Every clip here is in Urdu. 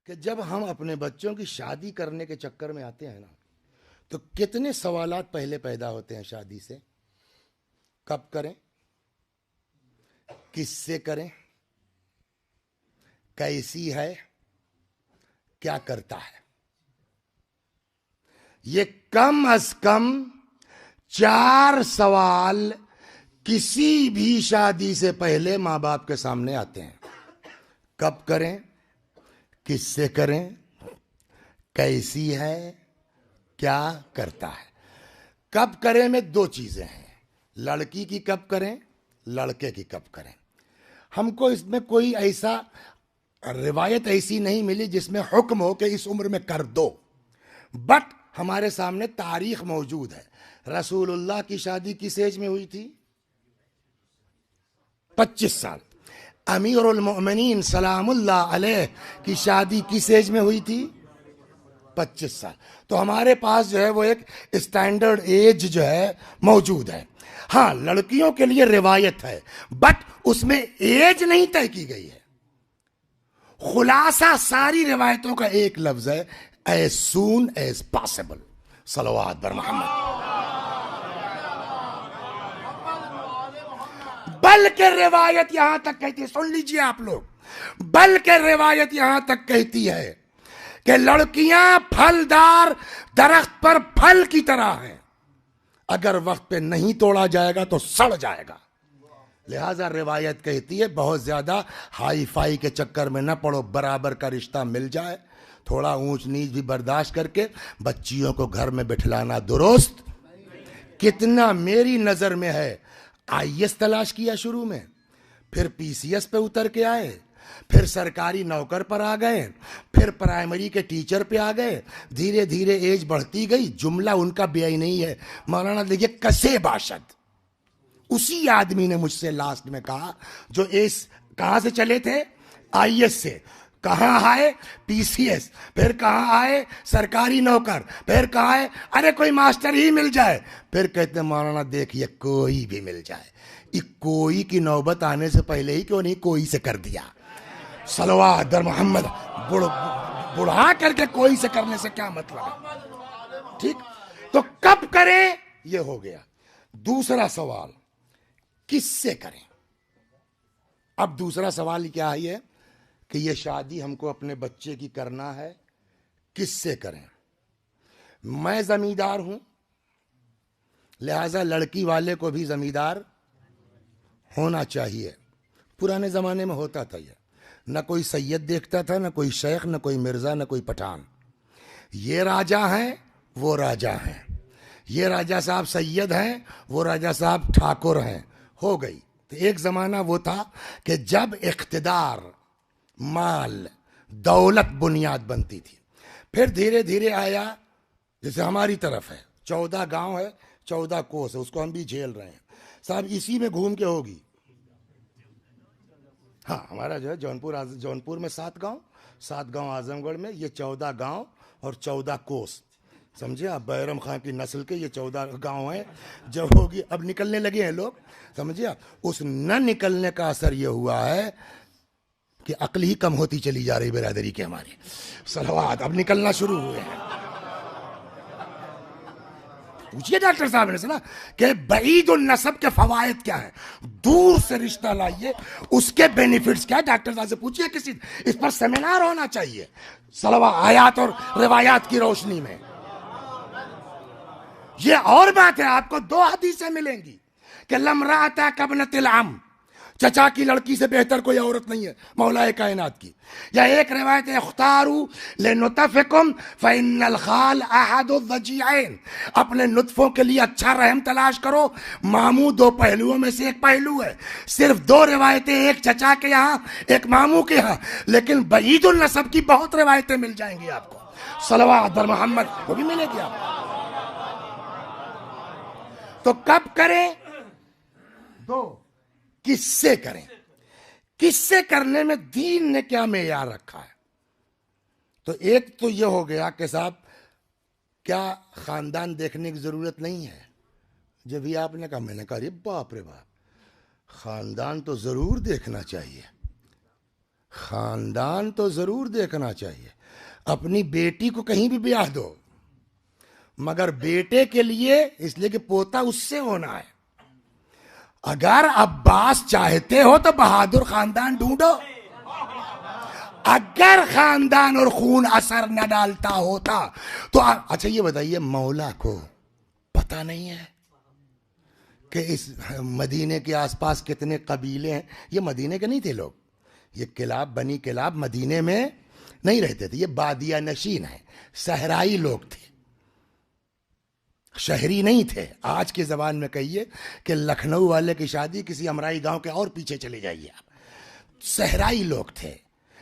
کہ جب ہم اپنے بچوں کی شادی کرنے کے چکر میں آتے ہیں نا تو کتنے سوالات پہلے پیدا ہوتے ہیں شادی سے. کب کریں, کس سے کریں, کیسی ہے, کیا کرتا ہے. یہ کم از کم 4 سوال کسی بھی شادی سے پہلے ماں باپ کے سامنے آتے ہیں. کب کریں, کس سے کریں, کیسی ہے, کیا کرتا ہے. کب کریں میں 2 چیزیں ہیں, لڑکی کی کب کریں, لڑکے کی کب کریں. ہم کو اس میں کوئی ایسا روایت ایسی نہیں ملی جس میں حکم ہو کہ اس عمر میں کر دو, بٹ ہمارے سامنے تاریخ موجود ہے. رسول اللہ کی شادی کس ایج میں ہوئی تھی؟ 25 سال. امیر المؤمنین سلام اللہ علیہ کی شادی کس ایج میں ہوئی تھی؟ 25 سال. تو ہمارے پاس جو ہے وہ ایک اسٹینڈرڈ ایج جو ہے موجود ہے. ہاں لڑکیوں کے لیے روایت ہے بٹ اس میں ایج نہیں طے کی گئی ہے. خلاصہ ساری روایتوں کا ایک لفظ ہے, as soon as possible. صلوات بر محمد. بلکہ روایت یہاں تک کہتی ہے, سن لیجئے آپ لوگ, بلکہ روایت یہاں تک کہتی ہے کہ لڑکیاں پھلدار درخت پر پھل کی طرح ہیں, اگر وقت پہ نہیں توڑا جائے گا تو سڑ جائے گا. لہذا روایت کہتی ہے بہت زیادہ ہائی فائی کے چکر میں نہ پڑو, برابر کا رشتہ مل جائے, تھوڑا اونچ نیچ بھی برداشت کر کے بچیوں کو گھر میں بٹھلانا درست. کتنا میری نظر میں ہے آئی ایس تلاش کیا شروع میں, پھر پی سی ایس پہ اتر کے آئے, پھر سرکاری نوکر پر آ گئے, پھر پرائمری کے ٹیچر پہ آ گئے, دھیرے دھیرے ایج بڑھتی گئی. جملہ ان کا بے ہی نہیں ہے, مولانا دیکھیے کسے باشد. اسی آدمی نے مجھ سے لاسٹ میں کہا جو کہاں سے چلے تھے, آئی ایس سے, کہاں آئے پی سی ایس, پھر کہاں آئے سرکاری نوکر, پھر کہاں آئے ارے کوئی ماسٹر ہی مل جائے, پھر کہتے ہیں مولانا دیکھیے کوئی بھی مل جائے. کوئی کی نوبت آنے سے پہلے ہی کیوں نہیں کوئی سے کر دیا. صلوات در محمد. بڑھا کر کے کوئی سے کرنے سے کیا مطلب ہے. ٹھیک, تو کب کریں یہ ہو گیا. دوسرا سوال کس سے کریں. اب دوسرا سوال کیا ہے کہ یہ شادی ہم کو اپنے بچے کی کرنا ہے, کس سے کریں. میں زمیندار ہوں, لہذا لڑکی والے کو بھی زمیندار ہونا چاہیے. پرانے زمانے میں ہوتا تھا یہ, نہ کوئی سید دیکھتا تھا, نہ کوئی شیخ, نہ کوئی مرزا, نہ کوئی پٹھان. یہ راجا ہیں, وہ راجا ہیں, یہ راجا صاحب سید ہیں, وہ راجا صاحب ٹھاکر ہیں, ہو گئی. تو ایک زمانہ وہ تھا کہ جب اقتدار, مال, دولت بنیاد بنتی تھی. پھر دھیرے دھیرے آیا, جیسے ہماری طرف ہے 14 گاؤں ہے, 14 کوس ہے, اس کو ہم بھی جھیل رہے ہیں صاحب, اسی میں گھوم کے ہوگی. ہاں ہمارا جو ہے جونپور میں 7 گاؤں, 7 گاؤں اعظم گڑھ میں, یہ 14 گاؤں اور 14 کوس. سمجھے آپ, بیرم خان کی نسل کے یہ 14 گاؤں ہیں. جب ہوگی, اب نکلنے لگے ہیں لوگ, سمجھے آپ. اس نہ نکلنے کا اثر یہ ہوا ہے کہ عقل ہی کم ہوتی چلی جا رہی برادری کے ہماری. صلوات, اب نکلنا شروع ہوئے ہیں. پوچھئے ڈاکٹر صاحب نے سنا کہ بعید النسب کے فوائد کیا ہیں, دور سے رشتہ لائیے اس کے بینیفٹس کیا ہے. ڈاکٹر صاحب سے پوچھئے, کسی اس پر سیمینار ہونا چاہیے. صلوات, آیات اور روایات کی روشنی میں. یہ اور بات ہے, آپ کو 2 حدیثیں ملیں گی کہ لمرأۃ کابنۃ العم, چچا کی لڑکی سے بہتر کوئی عورت نہیں ہے مولا کائنات کی. یا ایک روایت ہے اختاروا لنطفکم فإن الخال احد الضجیعین, اپنے نطفوں کے لیے اچھا رحم تلاش کرو, ماموں 2 پہلوؤں میں سے ایک پہلو ہے. صرف 2 روایتیں, ایک چچا کے یہاں ایک ماموں کے یہاں, لیکن بعید النسب کی بہت روایتیں مل جائیں گی آپ کو. صلوات بر محمد, وہ بھی ملے گی آپ کو. تو کب کریں 2, کس سے کریں. کس سے کرنے میں دین نے کیا معیار رکھا ہے. تو ایک تو یہ ہو گیا کہ صاحب کیا خاندان دیکھنے کی ضرورت نہیں ہے. جب ہی آپ نے کہا, میں نے کہا ارے باپ رے باپ, خاندان تو ضرور دیکھنا چاہیے. خاندان تو ضرور دیکھنا چاہیے. اپنی بیٹی کو کہیں بھی بیاہ دو, مگر بیٹے کے لیے, اس لیے کہ پوتا اس سے ہونا ہے. اگر عباس چاہتے ہو تو بہادر خاندان ڈھونڈو. اگر خاندان اور خون اثر نہ ڈالتا ہوتا تو اچھا یہ بتائیے, مولا کو پتہ نہیں ہے کہ اس مدینے کے آس پاس کتنے قبیلے ہیں؟ یہ مدینے کے نہیں تھے لوگ, یہ کلاب, بنی کلاب مدینے میں نہیں رہتے تھے, یہ بادیہ نشین ہیں, صحرائی لوگ تھے, شہری نہیں تھے. آج کے زبان میں کہیے کہ لکھنؤ والے کی شادی کسی امرائی گاؤں کے اور پیچھے چلے جائیے آپ, صحرائی لوگ تھے.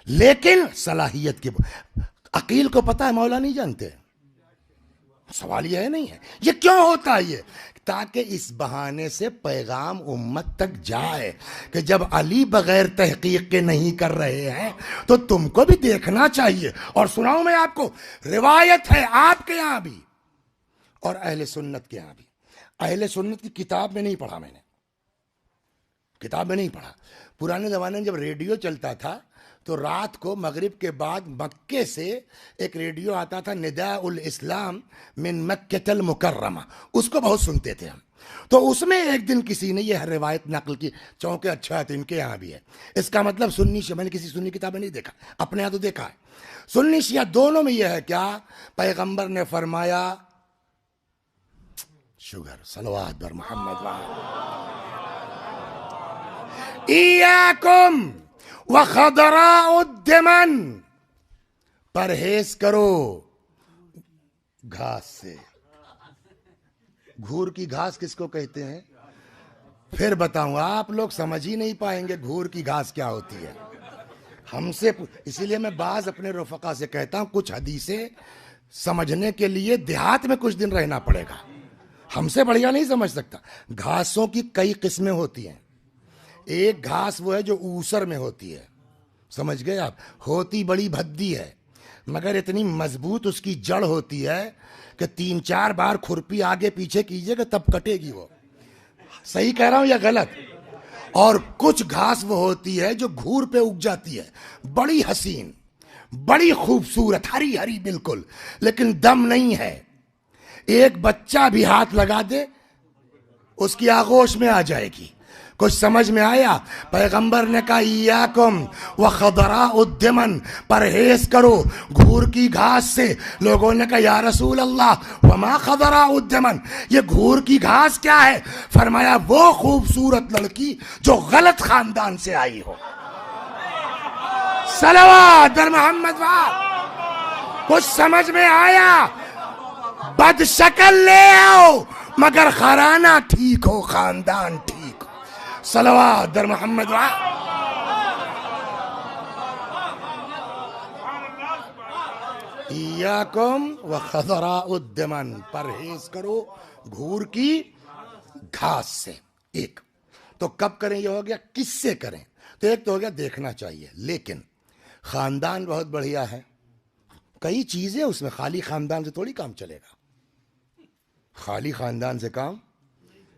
لیکن صلاحیت کی, عقیل کو پتہ ہے, مولا نہیں جانتے. سوال یہ ہے نہیں ہے, یہ کیوں ہوتا ہے؟ یہ تاکہ اس بہانے سے پیغام امت تک جائے کہ جب علی بغیر تحقیق کے نہیں کر رہے ہیں تو تم کو بھی دیکھنا چاہیے. اور سناؤں میں آپ کو, روایت ہے آپ کے یہاں بھی اور اہل سنت کے یہاں بھی. اہل سنت کی کتاب میں نہیں پڑھا, میں نے کتاب میں نہیں پڑھا. پرانے زمانے میں جب ریڈیو چلتا تھا تو رات کو مغرب کے بعد مکے سے ایک ریڈیو آتا تھا, نداء الاسلام من مکہ المکرمہ, اس کو بہت سنتے تھے ہم. تو اس میں ایک دن کسی نے یہ روایت نقل کی, چونکہ اچھا ہے تو ان کے یہاں بھی ہے. اس کا مطلب سنی شیعہ, میں نے کسی سنی کتاب میں نہیں دیکھا, اپنے یہاں تو دیکھا ہے. سنی شیعہ دونوں میں یہ ہے کیا, پیغمبر نے فرمایا, شگر صلوات بر محمد ایاکم وخضراء الدمن, پرہیز کرو گھاس سے. گھور کی گھاس کس کو کہتے ہیں پھر بتاؤں, آپ لوگ سمجھ ہی نہیں پائیں گے گھور کی گھاس کیا ہوتی ہے. ہم سے اسی لیے میں بعض اپنے رفقا سے کہتا ہوں, کچھ حدیثیں سمجھنے کے لیے دیہات میں کچھ دن رہنا پڑے گا, ہم سے بڑھیا نہیں سمجھ سکتا. گھاسوں کی کئی قسمیں ہوتی ہیں. ایک گھاس وہ ہے جو اوسر میں ہوتی ہے, سمجھ گئے آپ, ہوتی بڑی بھدی ہے مگر اتنی مضبوط اس کی جڑ ہوتی ہے کہ 3-4 بار کھرپی آگے پیچھے کیجئے گا تب کٹے گی وہ. صحیح کہہ رہا ہوں یا غلط؟ اور کچھ گھاس وہ ہوتی ہے جو گھور پہ اگ جاتی ہے, بڑی حسین, بڑی خوبصورت, ہری ہری بالکل, لیکن دم نہیں ہے. ایک بچہ بھی ہاتھ لگا دے اس کی آغوش میں آ جائے گی. کچھ سمجھ میں آیا؟ پیغمبر نے کہا ایاکم وخضراء الدمن, پرہیز کرو گھور کی گھاس سے. لوگوں نے کہا یا رسول اللہ وما خضراء الدمن, یہ گھور کی گھاس کیا ہے؟ فرمایا وہ خوبصورت لڑکی جو غلط خاندان سے آئی ہو. صلوات بر محمد. کچھ سمجھ میں آیا؟ بد شکل لے آؤ مگر خرانہ ٹھیک ہو, خاندان ٹھیک ہو. صلوات در محمد. ایاکم وخضراء الدمن, پرہیز کرو گھور کی گھاس سے. ایک تو کب کریں, یہ ہو گیا کس سے کریں, تو ایک تو ہو گیا دیکھنا چاہیے. لیکن خاندان بہت بڑھیا ہے, کئی چیزیں اس میں, خالی خاندان سے تھوڑی کام چلے گا, خالی خاندان سے کام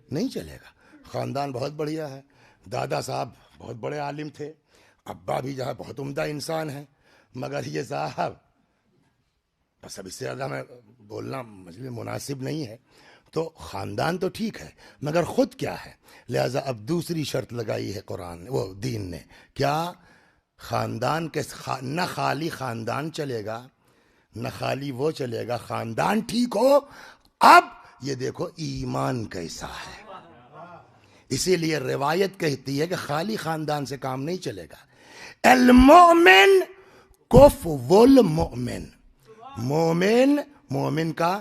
نہیں چلے گا. خاندان بہت بڑھیا ہے, دادا صاحب بہت بڑے عالم تھے, ابا بھی جو ہے بہت عمدہ انسان ہیں, مگر یہ صاحب بس اب اس سے زیادہ میں بولنا مجھے مناسب نہیں ہے. تو خاندان تو ٹھیک ہے مگر خود کیا ہے, لہذا اب دوسری شرط لگائی ہے قرآن, وہ دین نے, کیا خاندان کے نہ خالی خاندان چلے گا, نہ خالی وہ چلے گا, خاندان ٹھیک ہو. اب یہ دیکھو ایمان کیسا ہے, اسی لیے روایت کہتی ہے کہ خالی خاندان سے کام نہیں چلے گا. المؤمن کفو المؤمن, مومن مومن کا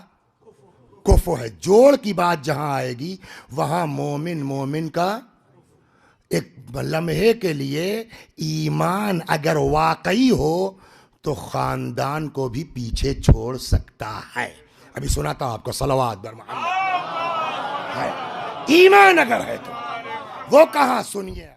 کفو ہے. جوڑ کی بات جہاں آئے گی وہاں مومن مومن کا ایک لمحے کے لیے ایمان اگر واقعی ہو تو خاندان کو بھی پیچھے چھوڑ سکتا ہے. ابھی سناتا ہوں آپ کو, صلوات بر محمد. ایمان اگر ہے تو وہ کہاں, سنیے.